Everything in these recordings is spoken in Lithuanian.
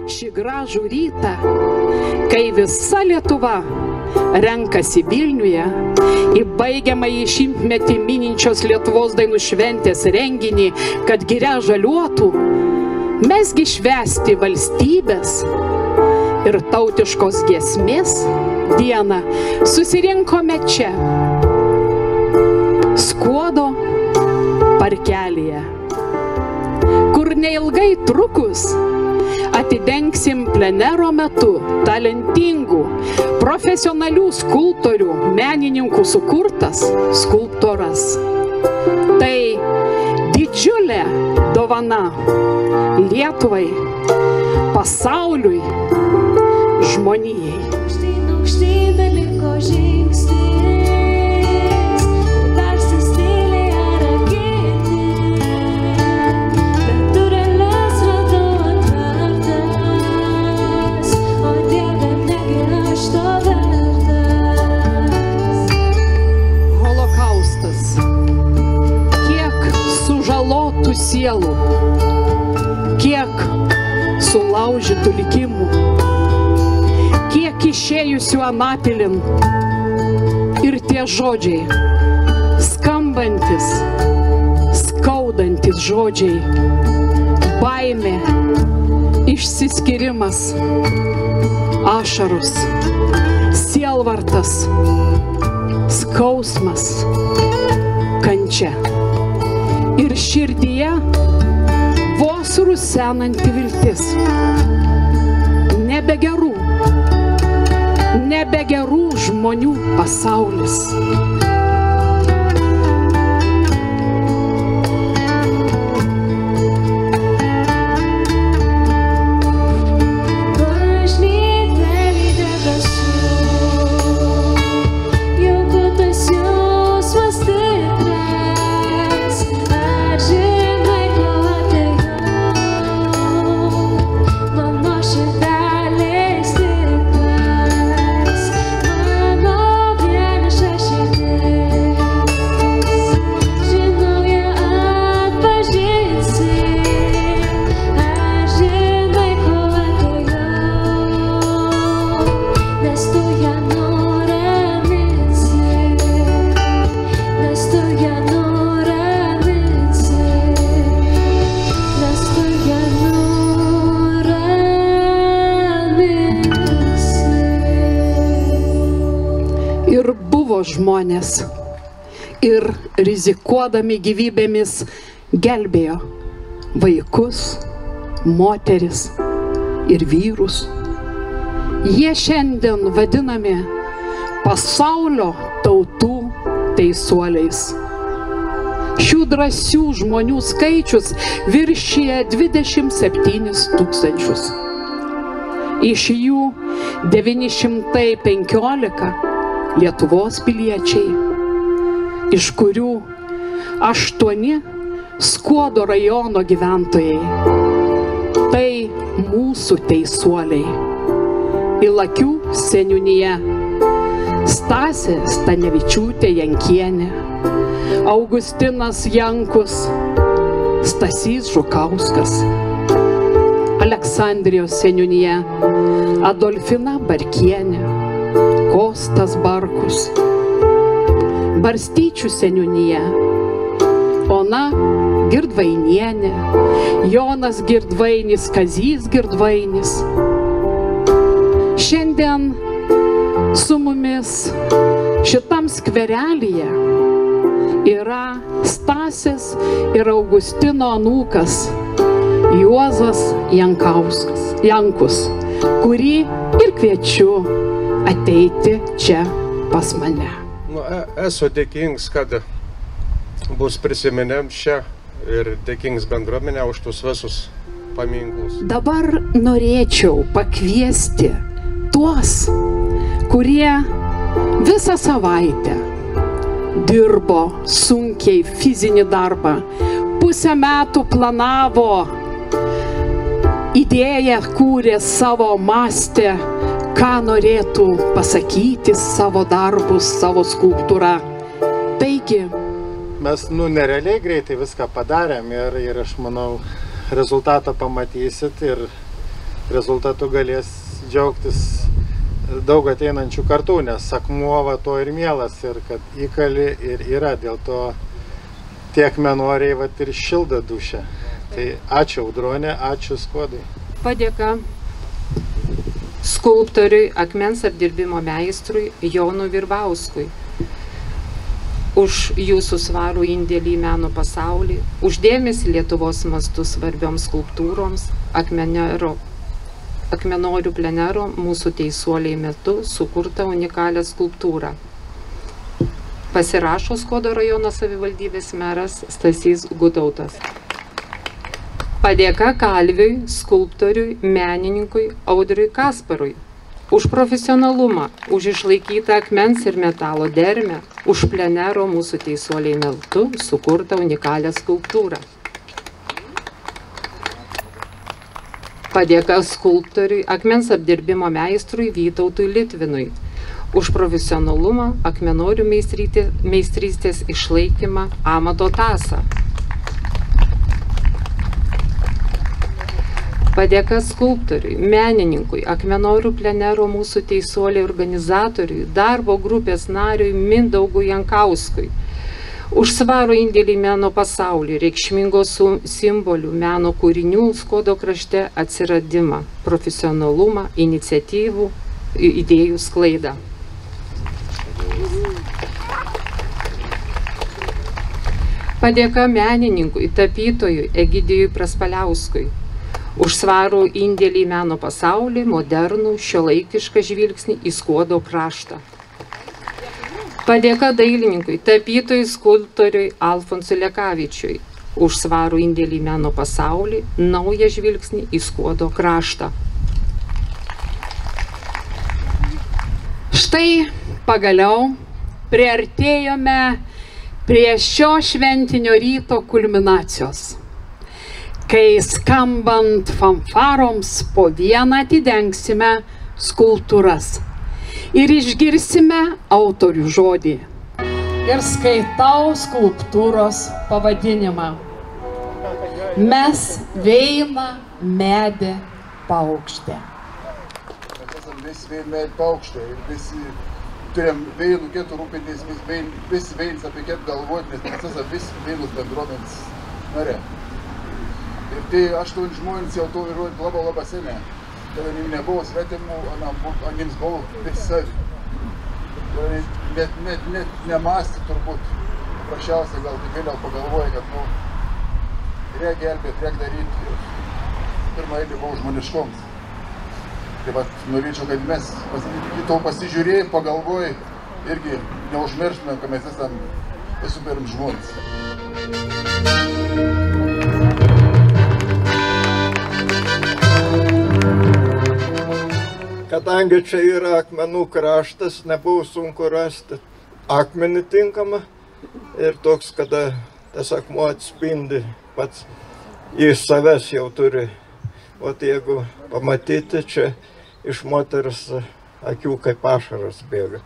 šį gražų rytą, kai visa Lietuva renkasi Vilniuje į baigiamąjį šimtmetį mininčios Lietuvos dainų šventės renginį, kad giria žaliuotų, mesgi švęsti valstybės ir tautiškos giesmės dieną susirinkome čia, Skuodo parkelyje, kur neilgai trukus atidengsim plenero metu talentingų, profesionalių skulptorių, menininkų sukurtas skulptūras. Tai didžiulė dovana Lietuvai, pasauliui, žmonijai. Sielų, kiek sulaužytų likimų, kiek išėjusių anapilin ir tie žodžiai, skambantis, skaudantis žodžiai, baimė, išsiskyrimas, ašaros, sielvartas, skausmas, kančia. Ir širdyje vos rusenanti viltis. Nebe gerų žmonių pasaulis. Žmonės ir rizikuodami gyvybėmis gelbėjo vaikus, moteris ir vyrus. Jie šiandien vadinami pasaulio tautų teisuoliais. Šių drąsių žmonių skaičius viršija 27 000. Iš jų 915 Lietuvos piliečiai, iš kurių 8 Skuodo rajono gyventojai. Tai mūsų teisuoliai. Ilakių seniūnija Stasė Stanevičiūtė Jankienė, Augustinas Jankus, Stasys Žukauskas, Aleksandrijos seniūnija Adolfina Barkienė, Kostas Barkus, Barstyčių seniūnija Ona Girdvainienė, Jonas Girdvainis, Kazys Girdvainis. Šiandien su mumis šitam skverelyje yra Stasės ir Augustino anūkas Juozas Jankus, kurį ir kviečiu ateiti čia pas mane. Esu dėkingas, kad bus prisiminėm čia ir dėkingas bendruomenė už tus visus paminklus. Dabar norėčiau pakviesti tuos, kurie visą savaitę dirbo sunkiai fizinį darbą, pusę metų planavo, idėją kūrė, savo mąstė, ką norėtų pasakyti, savo darbus, savo skulptūrą. Taigi, mes nerealiai greitai viską padarėm ir aš manau rezultatą pamatysit ir rezultatu galės džiaugtis daug ateinančių kartų, nes akmuo va to ir mielas, ir kad įkali ir yra, dėl to tie akmenoriai va ir šilda dušę. Tai ačiū Audronė, ačiū Skuodai. Padėka skulptoriui, akmens apdirbimo meistrui Jonui Virbauskui už jūsų svarų indėlį į meno pasaulį, už dėmesį Lietuvos mastu svarbioms skulptūroms, akmenorių plenero mūsų teisuoliai metu sukurtą unikalią skulptūrą. Pasirašo Skuodo rajono savivaldybės meras Stasys Gutautas. Padėka kalviui, skulptoriui, menininkui Audriui Kasparui už profesionalumą, už išlaikytą akmens ir metalo dermę, už plenero mūsų teisuoliai metu sukurtą unikalią skulptūrą. Padėka skulptoriui, akmens apdirbimo meistrui Vytautui Litvinui už profesionalumą, akmenorių meistrystės išlaikymą, amato tąsą. Padėka skulptoriui, menininkui, akmenorių plenero mūsų teisuoliai organizatoriui, darbo grupės nariui Mindaugui Jankauskui už svarų indėlį meno pasaulį, reikšmingos simbolių, meno kūrinių Skuodo krašte atsiradimą, profesionalumą, iniciatyvų, idėjų sklaidą. Padėka menininkui, tapytojui Egidijui Praspaliauskui už svarų indėlį į meno pasaulį, modernų, šiuolaikišką žvilgsnį į Skuodo kraštą. Padėka dailininkui, tapytojui, skulptoriui Alfonsui Lekavičiui už svarų indėlį į meno pasaulį, naują žvilgsnį į Skuodo kraštą. Štai pagaliau priartėjome prie šio šventinio ryto kulminacijos, kai skambant fanfaroms po vieną atidengsime skulptūras ir išgirsime autorių žodį. Ir skaitau skulptūros pavadinimą. Mes Veina medė paukštė. Mes esame visi Veina medė paukštė ir visi turėjom Veinų ketų rūpintis, visi Veinis apie ketą galvoti, nes mes esame visi Veinus bendruomenės nare. Ir tai 8 žmonės jau to įrodė labai seniai. Kada nebuvo svetimų, jiems buvo visi savi. Net nemąstė turbūt. Prašiausiai gal tik vėliau pagalvoja, kad reikia gelbėti, reikia daryti. Ir pirmą eilį buvo žmoniškoms. Tai vat norėčiau, kad mes į to pasižiūrėjai, pagalvojai, irgi neužmirštumėm, kad mes esame visų pirma žmonės. Kadangi čia yra akmenų kraštas, nebuvo sunku rasti akmenį tinkamą ir toks, kada tas akmuo atspindi pats iš savęs jau turi. O jeigu pamatyti, čia iš moters akių kaip ašaras bėga.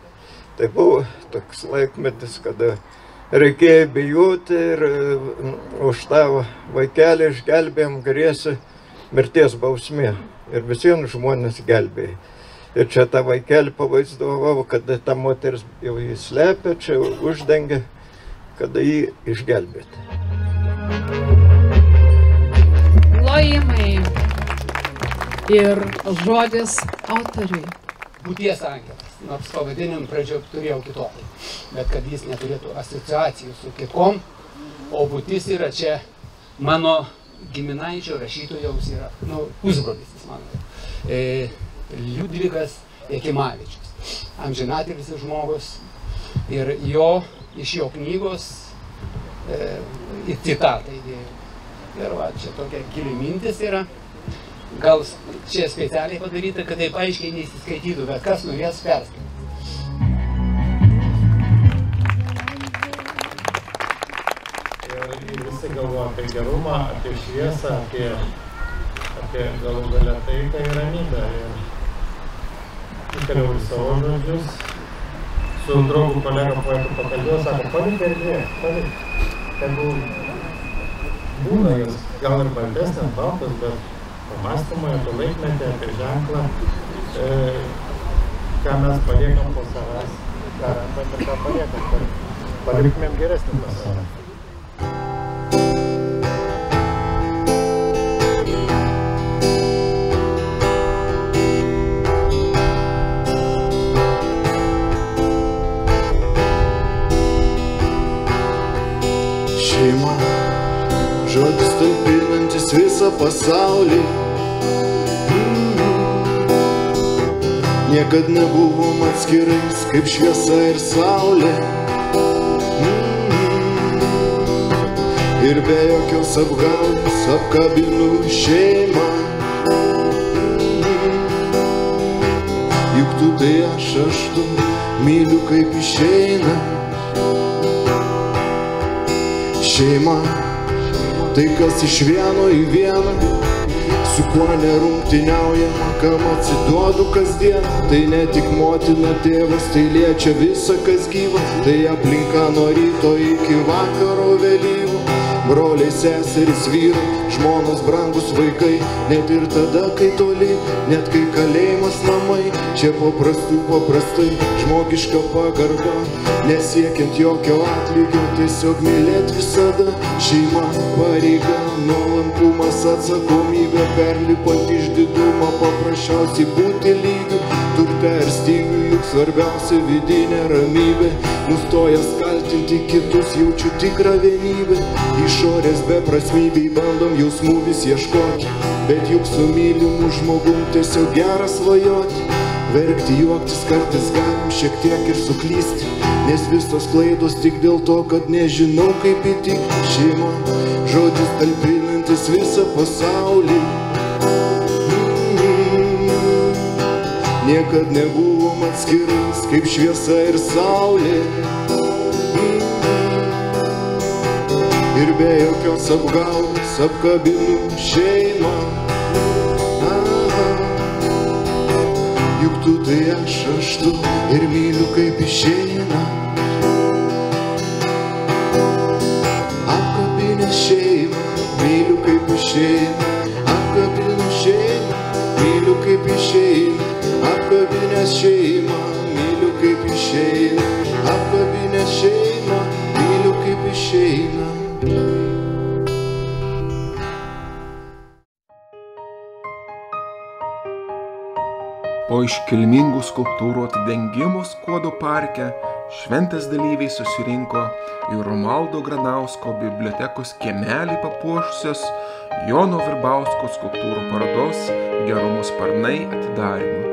Tai buvo toks laikmetis, kada reikėjo bijoti ir už tą vaikelį išgelbėjom grėsė mirties bausmė. Ir visiems žmonės gelbėjo. Ir čia tą vaikelį pavaizdavau, kada ta moteris jau jį slepia, čia uždengia, kada jį išgelbėti. Plojimai ir žodis autoriui. Būties angelas, nors pavadinim pradžioje turėjau kitokį, bet kad jis neturėtų asociacijų su kitkom, o būtis yra čia mano giminaičio rašytojaus yra, pusbrolis jis mano. Liudvikas Jakimavičius, amžinatilsis žmogus, ir iš jo knygos citatą įdėjau. Ir va, čia tokia gili mintis yra, gal čia specialiai padaryta, kad taip aiškiai neįsiskaitytų, bet kas norės perskaityti. Ir visi galvoja apie gerumą, apie šviesą, apie galų galę taiką ir ramybę. Įkaliau į savo žodžius, su draugu kolega poetu pakalbėjau, sako, palik erdvė, palik. Tegu būna jos, gal ir baltesnės, baltas, bet pamąstymai apie laikmetį, apie ženklą, ką mes paliekam po savęs, ką randam ir ką paliekam, kad paliktumėm geresnį pasaulį. Šeima, žodis talpinantis visą pasaulį. Niekad nebuvom atskirais kaip šviesa ir saulė. Ir be jokios apgaulės apkabinu šeimą. Juk tu tai aš tu, myliu kaip išeina. Šeima, tai kas iš vieno į vieną, su kuo nerungtyniaujama, kam atsiduodu kasdien. Tai ne tik motina, tėvas, tai liečia visa kas gyva. Tai aplinka nuo ryto iki vakaro vėlyvo. Broliai, seserys, vyrai, žmonos, brangus vaikai. Net ir tada, kai toli, net kai kalėjimas namai. Čia paprastai, žmogiška pagarba, nesiekiant jokio atlygio, tiesiog mylėt visada. Šeima, pareiga, nuolankumas, atsakomybė, perlipant išdidumą, paprasčiausiai būti lygiu. Turte ir stygiu, juk svarbiausia vidinė ramybė. Nustojęs kaltinti kitus, jaučiu tikrą vienybę. Išorės beprasmybei bandom jausmų vis ieškoti, bet juk su mylimu žmogum tiesiog gera svajoti. Verkti, juoktis kartais galim šiek tiek ir suklysti, nes visos klaidos tik dėl to, kad nežinau kaip įtikti. Šeima, žodis talpinantis visą pasaulį. Niekad nebuvom atskirais kaip šviesa ir saulė. Ir be jokios apgaulės apkabinu šeimą. Juk tu tai aš tu ir myliu kaip išeina. Apkabinę šeimą, myliu kaip išeina. Apkabinu šeimą, myliu kaip išeina. Apkabinę šeimą, myliu kaip išeina. Apkabinę šeimą, myliu kaip išeina. Po iškilmingų skulptūrų atidengimo Skuodo parke šventės dalyviai susirinko į Romualdo Granausko bibliotekos kiemelį papuošusios Jono Virbausko skulptūrų parodos Gerumo sparnai atidarymu.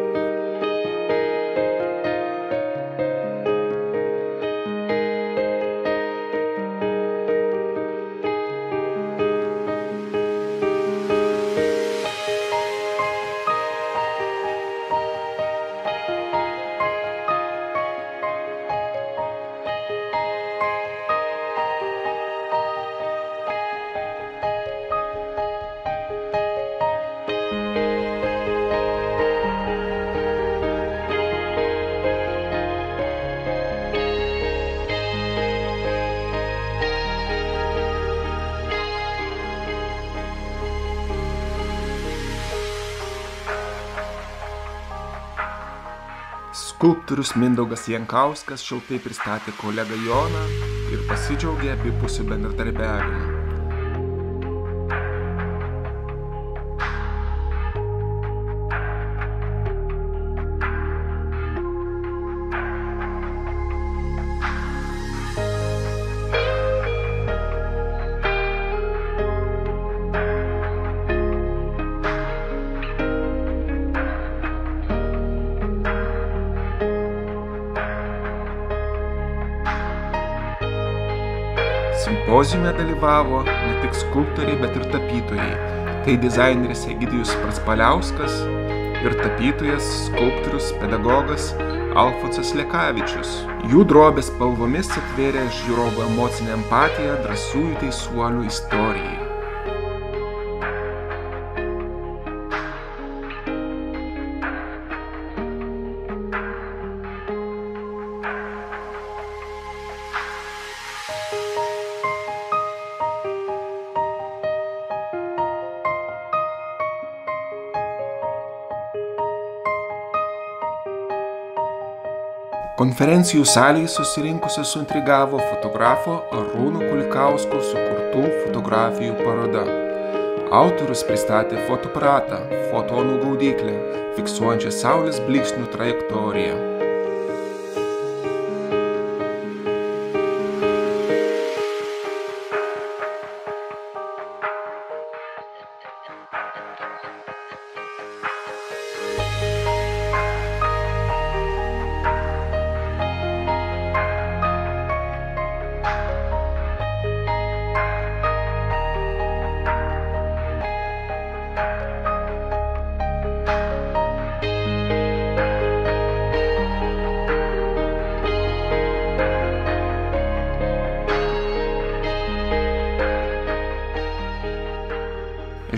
Skulptorius Mindaugas Jankauskas šiltai pristatė kolegą Joną ir pasidžiaugė abipusiu bendradarbiavimu. Simpoziume dalyvavo ne tik skulptoriai, bet ir tapytojai. Tai dizaineris Egidijus Praspaliauskas ir tapytojas, skulptorius, pedagogas Alfonsas Lekavičius. Jų drobės spalvomis atvėrė žiūrovų emocinę empatiją drąsiųjų teisuolių istorijai. Konferencijų salėje susirinkusius suintrigavo fotografo Arūno Kulikausko sukurtų fotografijų paroda. Autorius pristatė fotoaparatą, fotonų gaudyklę, fiksuojančią saulės blyksnių trajektoriją.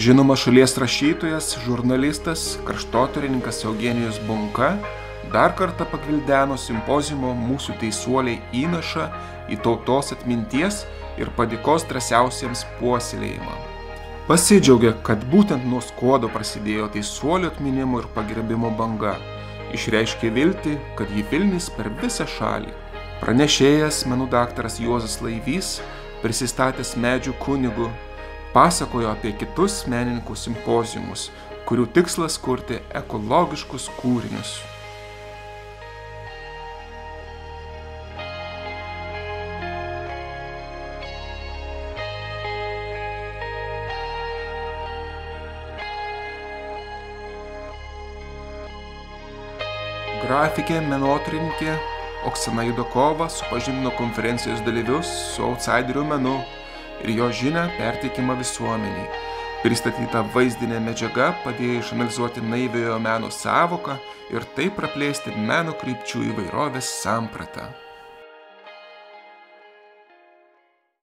Žinomas šalies rašytojas, žurnalistas, kraštotyrininkas Eugenijus Bunka dar kartą pagvildeno simpoziumo Mūsų teisuoliai įnašą į tautos atminties ir padėkos drąsiausiems puoselėjimą. Pasidžiaugė, kad būtent nuo Skuodo prasidėjo teisuolių atminimo ir pagerbimo banga. Išreiškė viltį, kad jį vilnys per visą šalį. Pranešėjas, menų daktaras Juozas Laivys, prisistatęs medžių kunigu, pasakojo apie kitus menininkų simpoziumus, kurių tikslas kurti ekologiškus kūrinius. Grafikė, menotyrininkė Oksana Judokova supažindino konferencijos dalyvius su outsiderių menu ir jo žinią perteikimą visuomeniai. Pristatyta vaizdinė medžiaga padėjo išanalizuoti naiviojo meno sąvoką ir taip praplėsti meno krypčių įvairovės sampratą.